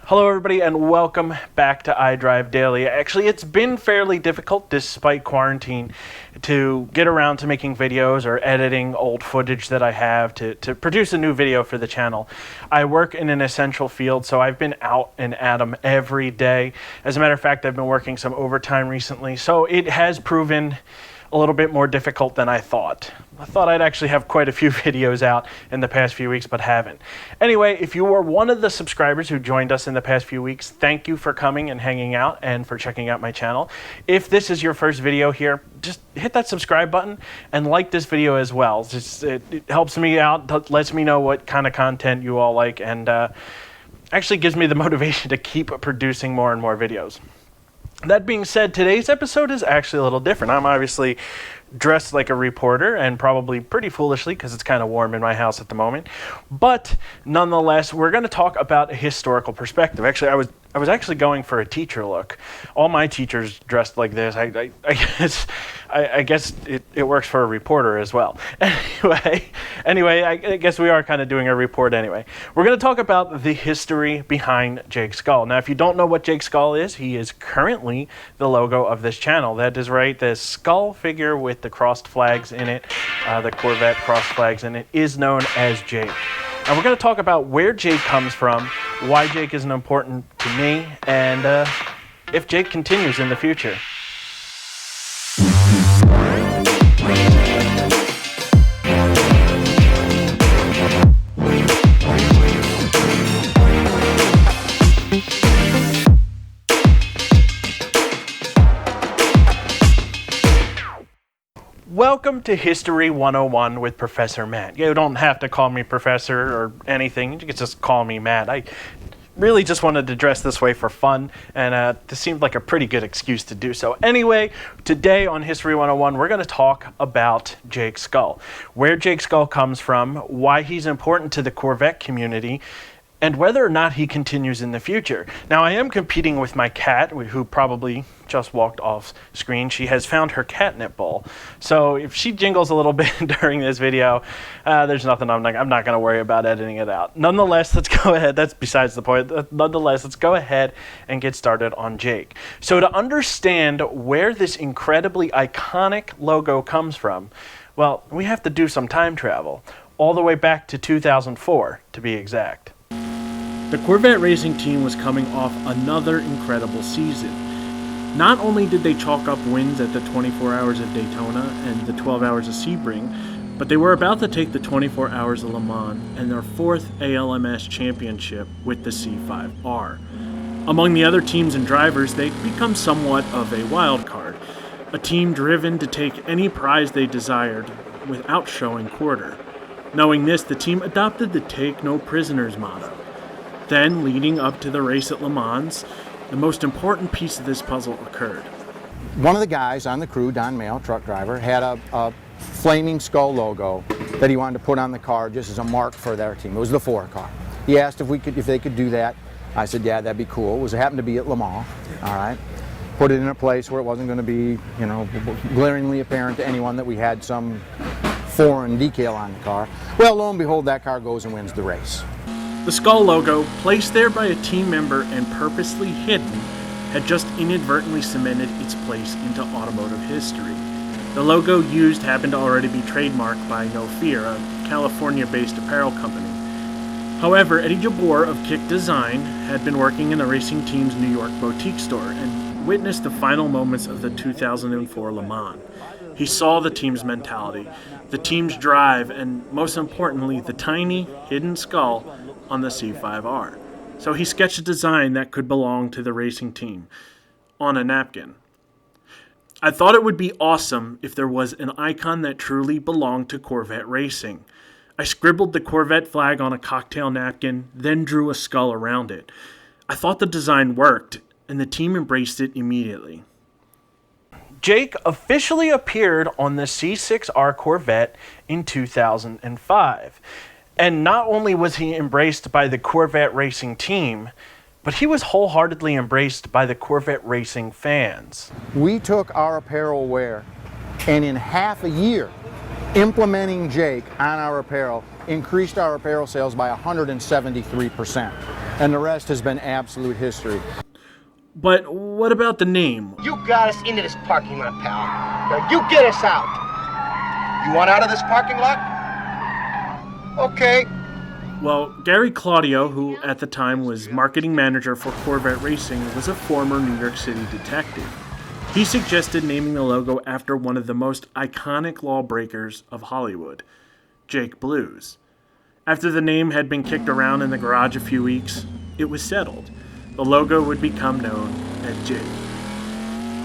Hello everybody and welcome back to iDrive Daily. Actually, it's been fairly difficult despite quarantine to get around to making videos or editing old footage that I have to produce a new video for the channel. I work in an essential field, so I've been out and at 'em every day. As a matter of fact, I've been working some overtime recently, so it has proven a little bit more difficult than I thought. I thought I'd actually have quite a few videos out in the past few weeks, but haven't. Anyway, if you were one of the subscribers who joined us in the past few weeks, thank you for coming and hanging out and for checking out my channel. If this is your first video here, just hit that subscribe button and like this video as well. It helps me out, lets me know what kind of content you all like, and actually gives me the motivation to keep producing more and more videos. That being said, today's episode is actually a little different. I'm obviously dressed like a reporter, and probably pretty foolishly because it's kind of warm in my house at the moment. But nonetheless, we're going to talk about a historical perspective. Actually, I was actually going for a teacher look. All my teachers dressed like this. I guess it works for a reporter as well. Anyway, I guess we are kind of doing a report anyway. We're going to talk about the history behind Jake Skull. Now, if you don't know what Jake Skull is, he is currently the logo of this channel. That is right, the skull figure with the crossed flags in it, the Corvette crossed flags in it, is known as Jake. Now we're going to talk about where Jake comes from, why Jake is important to me, and if Jake continues in the future. Welcome to History 101 with Professor Matt. You don't have to call me Professor or anything. You can just call me Matt. I really just wanted to dress this way for fun, and this seemed like a pretty good excuse to do so. Anyway, today on History 101, we're going to talk about Jake Skull, where Jake Skull comes from, why he's important to the Corvette community, and whether or not he continues in the future. Now, I am competing with my cat, who probably just walked off screen. She has found her catnip bowl. So if she jingles a little bit during this video, there's nothing I'm not going to worry about editing it out. Nonetheless, let's go ahead. That's besides the point. Nonetheless, let's go ahead and get started on Jake. So to understand where this incredibly iconic logo comes from, well, we have to do some time travel, all the way back to 2004, to be exact. The Corvette racing team was coming off another incredible season. Not only did they chalk up wins at the 24 Hours of Daytona and the 12 Hours of Sebring, but they were about to take the 24 Hours of Le Mans and their fourth ALMS championship with the C5R. Among the other teams and drivers, they'd become somewhat of a wild card, a team driven to take any prize they desired without showing quarter. Knowing this, the team adopted the Take No Prisoners motto. Then, leading up to the race at Le Mans, the most important piece of this puzzle occurred. One of the guys on the crew, Don Mayo, truck driver, had a flaming skull logo that he wanted to put on the car just as a mark for their team. It was the 4 car. He asked if they could do that. I said, yeah, that'd be cool. It happened to be at Le Mans, all right. Put it in a place where it wasn't going to be, glaringly apparent to anyone that we had some foreign decal on the car. Well, lo and behold, that car goes and wins the race. The skull logo, placed there by a team member and purposely hidden, had just inadvertently cemented its place into automotive history. The logo used happened to already be trademarked by No Fear, a California-based apparel company. However, Eddie Jabbour of Kick Design had been working in the racing team's New York boutique store and witnessed the final moments of the 2004 Le Mans. He saw the team's mentality, the team's drive, and most importantly, the tiny, hidden skull on the C5R. So he sketched a design that could belong to the racing team on a napkin. I thought it would be awesome if there was an icon that truly belonged to Corvette racing. I scribbled the Corvette flag on a cocktail napkin, then drew a skull around it. I thought the design worked, and the team embraced it immediately. Jake officially appeared on the C6R Corvette in 2005. And not only was he embraced by the Corvette racing team, but he was wholeheartedly embraced by the Corvette racing fans. We took our apparel wear, and in half a year, Implementing Jake on our apparel increased our apparel sales by 173%, and the rest has been absolute history. But what about the name? You got us into this parking lot, pal. Now you get us out. You want out of this parking lot? Okay. Well, Gary Claudio, who at the time was marketing manager for Corvette Racing, was a former New York City detective. He suggested naming the logo after one of the most iconic lawbreakers of Hollywood, Jake Blues. After the name had been kicked around in the garage a few weeks, it was settled. The logo would become known as Jake.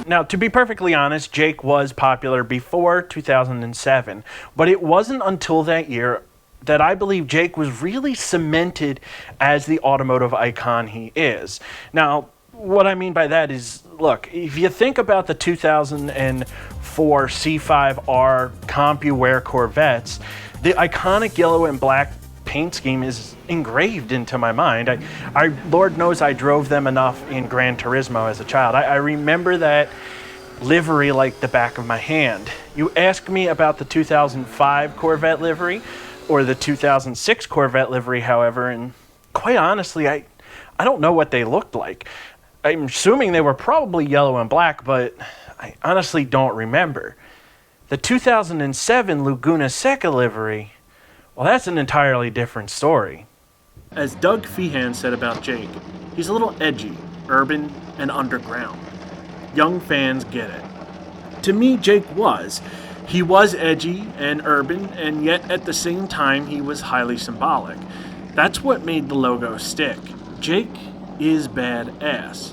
Now, to be perfectly honest, Jake was popular before 2007, but it wasn't until that year that I believe Jake was really cemented as the automotive icon he is. Now, what I mean by that is, look, if you think about the 2004 C5R CompuWare Corvettes, the iconic yellow and black paint scheme is engraved into my mind. Lord knows I drove them enough in Gran Turismo as a child. I remember that livery like the back of my hand. You ask me about the 2005 Corvette livery or the 2006 Corvette livery, however, and quite honestly, I don't know what they looked like. I'm assuming they were probably yellow and black, but I honestly don't remember. The 2007 Laguna Seca livery, well, that's an entirely different story. As Doug Feehan said about Jake, he's a little edgy, urban, and underground. Young fans get it. To me, Jake was. He was edgy and urban, and yet at the same time, he was highly symbolic. That's what made the logo stick. Jake is badass.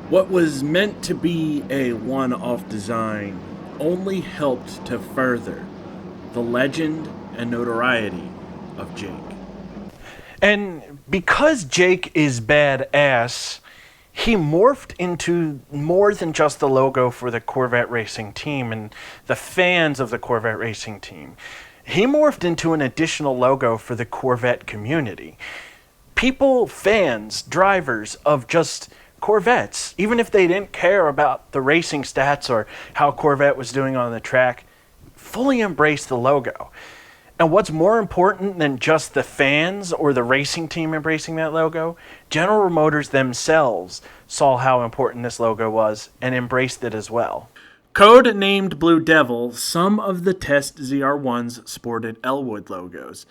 What was meant to be a one-off design only helped to further the legend and notoriety of Jake. And because Jake is badass, he morphed into more than just the logo for the Corvette racing team and the fans of the Corvette racing team. He morphed into an additional logo for the Corvette community. People, fans, drivers of just Corvettes, even if they didn't care about the racing stats or how Corvette was doing on the track, fully embraced the logo. And what's more important than just the fans or the racing team embracing that logo? General Motors themselves saw how important this logo was and embraced it as well. Code-named Blue Devil, some of the test ZR1s sported Elwood logos.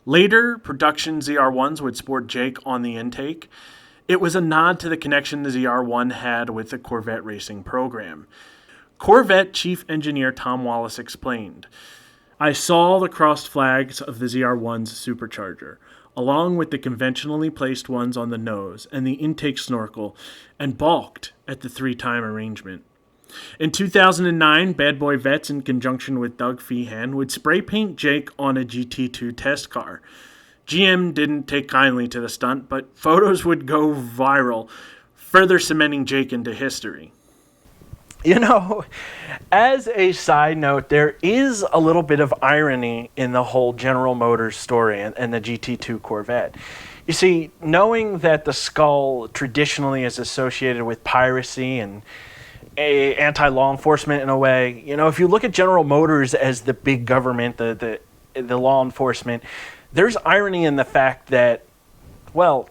Later, production ZR1s would sport Jake on the intake. It was a nod to the connection the ZR1 had with the Corvette racing program. Corvette Chief Engineer Tom Wallace explained, "I saw the crossed flags of the ZR1's supercharger, along with the conventionally placed ones on the nose and the intake snorkel, and balked at the three-time arrangement." In 2009, Bad Boy Vets, in conjunction with Doug Feehan, would spray paint Jake on a GT2 test car. GM didn't take kindly to the stunt, but photos would go viral, further cementing Jake into history. You know, as a side note, there is a little bit of irony in the whole General Motors story and the GT2 Corvette. You see, knowing that the skull traditionally is associated with piracy and anti-law enforcement in a way, you know, if you look at General Motors as the big government, the law enforcement, there's irony in the fact that, well,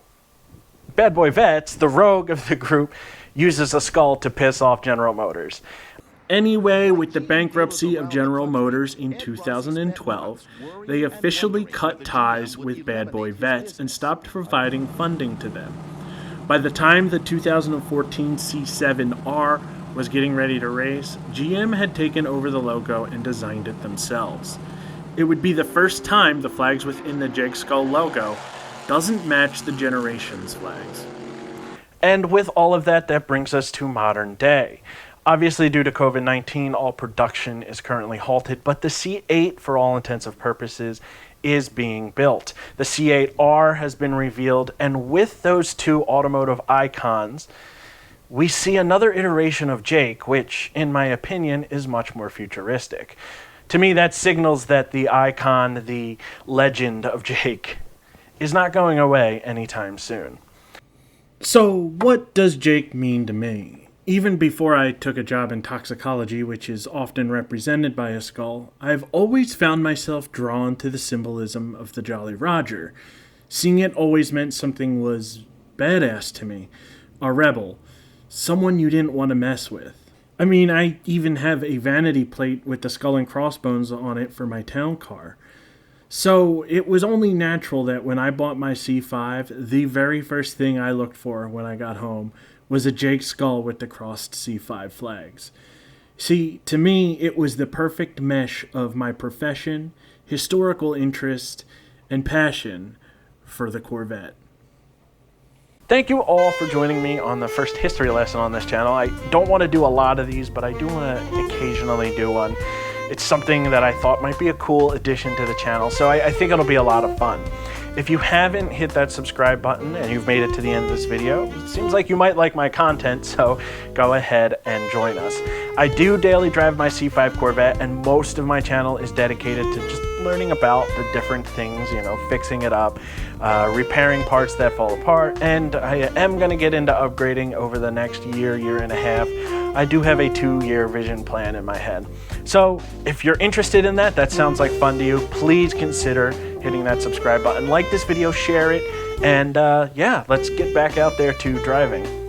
Bad Boy Vets, the rogue of the group, uses a skull to piss off General Motors. Anyway, with the bankruptcy of General Motors in 2012, they officially cut ties with Bad Boy Vets and stopped providing funding to them. By the time the 2014 C7R was getting ready to race, GM had taken over the logo and designed it themselves. It would be the first time the flags within the Jake Skull logo doesn't match the Generations flags. And with all of that, that brings us to modern day. Obviously, due to COVID-19, all production is currently halted, but the C8, for all intents and purposes, is being built. The C8R has been revealed, and with those two automotive icons, we see another iteration of Jake, which, in my opinion, is much more futuristic. To me, that signals that the icon, the legend of Jake, is not going away anytime soon. So, what does Jake mean to me? Even before I took a job in toxicology, which is often represented by a skull, I've always found myself drawn to the symbolism of the Jolly Roger. Seeing it always meant something was badass to me, a rebel, someone you didn't want to mess with. I mean, I even have a vanity plate with the skull and crossbones on it for my town car. So it was only natural that when I bought my C5, the very first thing I looked for when I got home was a Jake skull with the crossed C5 flags. See, to me, it was the perfect mesh of my profession, historical interest, and passion for the Corvette. Thank you all for joining me on the first history lesson on this channel. I don't want to do a lot of these, but I do want to occasionally do one. It's something that I thought might be a cool addition to the channel, so I think it'll be a lot of fun. If you haven't hit that subscribe button and you've made it to the end of this video, it seems like you might like my content, so go ahead and join us. I do daily drive my C5 Corvette, and most of my channel is dedicated to just learning about the different things, you know, fixing it up, repairing parts that fall apart, and I am going to get into upgrading over the next year, year and a half. I do have a 2-year vision plan in my head. So if you're interested in that, that sounds like fun to you, please consider hitting that subscribe button. Like this video, share it, and yeah, let's get back out there to driving.